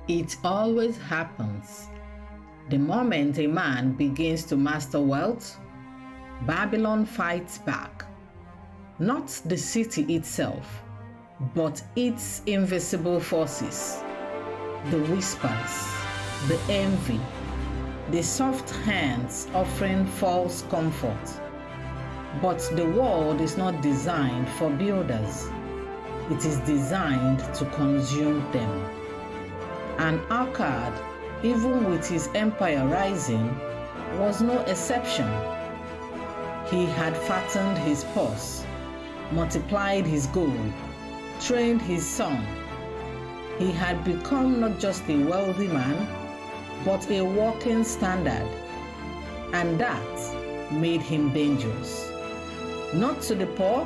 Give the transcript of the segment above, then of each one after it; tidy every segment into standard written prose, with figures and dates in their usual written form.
It always happens. The moment a man begins to master wealth, Babylon fights back. Not the city itself, but its invisible forces. The whispers, the envy, the soft hands offering false comfort. But the world is not designed for builders. It is designed to consume them. And Akkad, even with his empire rising, was no exception. He had fattened his purse, multiplied his gold, trained his son. He had become not just a wealthy man, but a walking standard. And that made him dangerous. Not to the poor,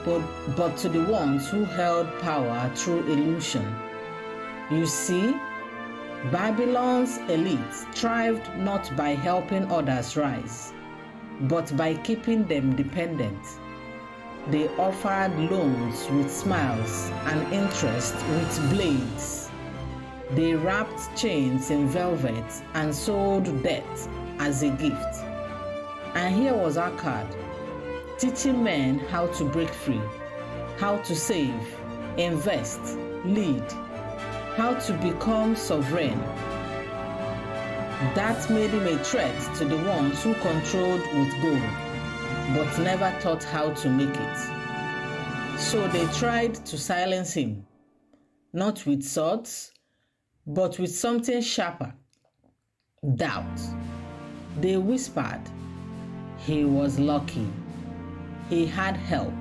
but to the ones who held power through illusion. You see, Babylon's elite thrived not by helping others rise, but by keeping them dependent. They offered loans with smiles and interest with blades. They wrapped chains in velvet and sold debt as a gift. And here was Akkad, teaching men how to break free, how to save, invest, lead, how to become sovereign. That made him a threat to the ones who controlled with gold, but never taught how to make it. So they tried to silence him, not with swords, but with something sharper, doubt. They whispered, he was lucky. He had help.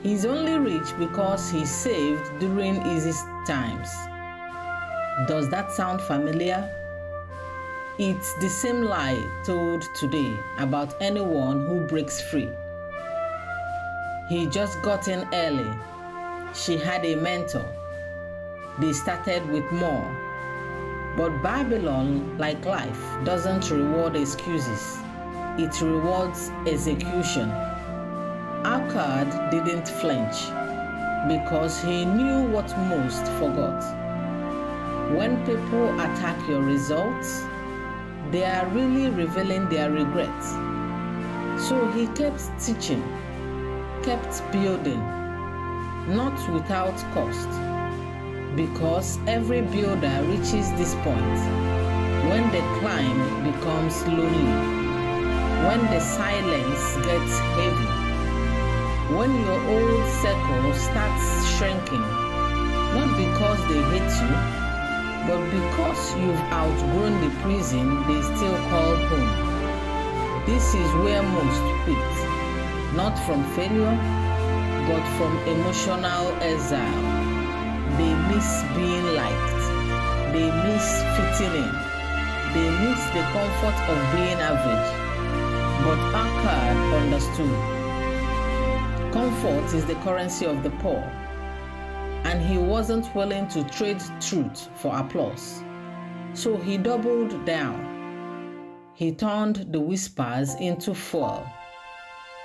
He's only rich because he saved during easy times. Does that sound familiar? It's the same lie told today about anyone who breaks free. He just got in early. She had a mentor. They started with more. But Babylon, like life, doesn't reward excuses. It rewards execution. Akkad didn't flinch because he knew what most forgot. When people attack your results, they are really revealing their regrets. So he kept teaching, kept building, not without cost, because every builder reaches this point when the climb becomes lonely, when the silence gets heavy, when your old circle starts shrinking, not because they hate you, but because you've outgrown the prison they still call home. This is where most quit, not from failure, but from emotional exile. They miss being liked. They miss fitting in. They miss the comfort of being average. But Akkad understood. Comfort is the currency of the poor, and he wasn't willing to trade truth for applause. So he doubled down. He turned the whispers into fuel.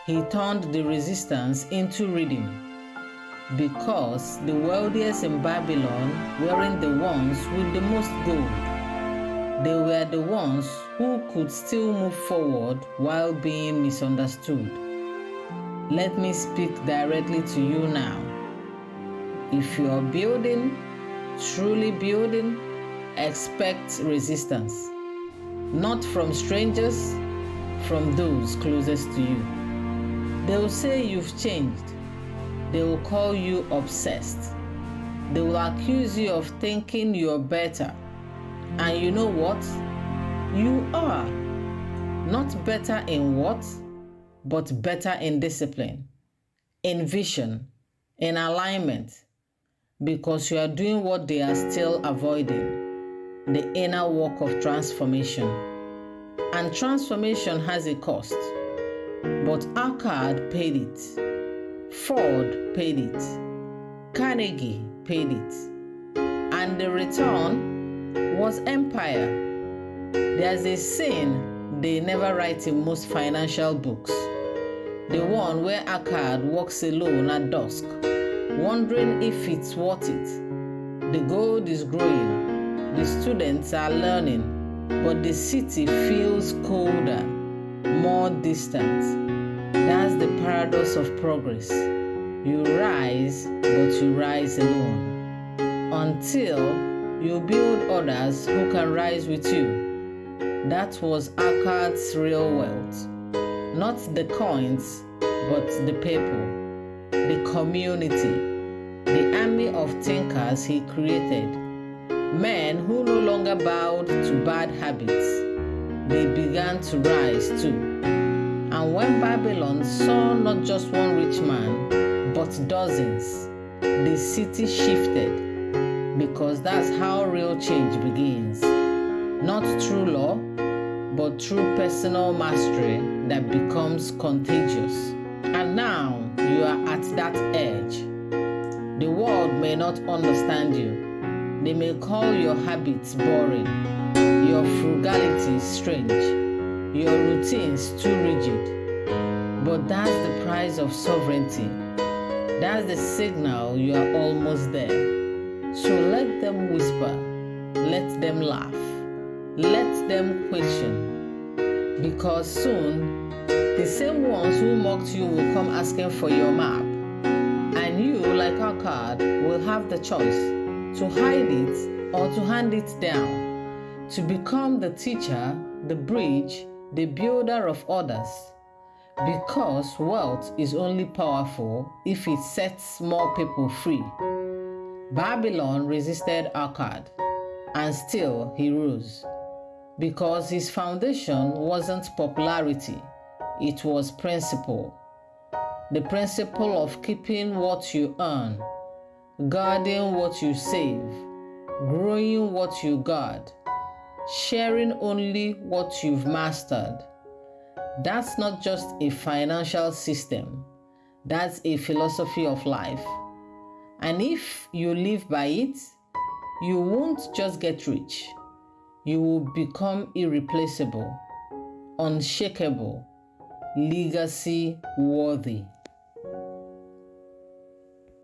He turned the resistance into rhythm. Because the wealthiest in Babylon weren't the ones with the most gold. They were the ones who could still move forward while being misunderstood. Let me speak directly to you now. If you are building, truly building, expect resistance. Not from strangers, from those closest to you. They will say you've changed. They will call you obsessed. They will accuse you of thinking you're better. And you know what? You are. Not better in what, but better in discipline, in vision, in alignment, because you are doing what they are still avoiding, the inner work of transformation. And transformation has a cost, but Akkad paid it. Ford paid it. Carnegie paid it. And the return was empire. There's a scene they never write in most financial books. The one where Akkad walks alone at dusk, wondering if it's worth it. The gold is growing, the students are learning, but the city feels colder, more distant. That's the paradox of progress. You rise, but you rise alone. Until you build others who can rise with you. That was Akkad's real wealth. Not the coins, but the people, the community, the army of thinkers he created. Men who no longer bowed to bad habits. They began to rise too. And when Babylon saw not just one rich man, but dozens, the city shifted, because that's how real change begins. Not through law, but through personal mastery that becomes contagious. And now you are at that edge. The world may not understand you. They may call your habits boring, your frugality strange, your routines too rigid. But that's the price of sovereignty. That's the signal you are almost there. So let them whisper, let them laugh, let them question. Because soon, the same ones who mocked you will come asking for your map. And you, like Akkad, will have the choice to hide it or to hand it down, to become the teacher, the bridge, the builder of others. Because wealth is only powerful if it sets more people free. Babylon resisted Akkad, and still he rose. Because his foundation wasn't popularity, it was principle. The principle of keeping what you earn, guarding what you save, growing what you guard, sharing only what you've mastered. That's not just a financial system, that's a philosophy of life. And if you live by it, you won't just get rich, you will become irreplaceable, unshakable, legacy worthy.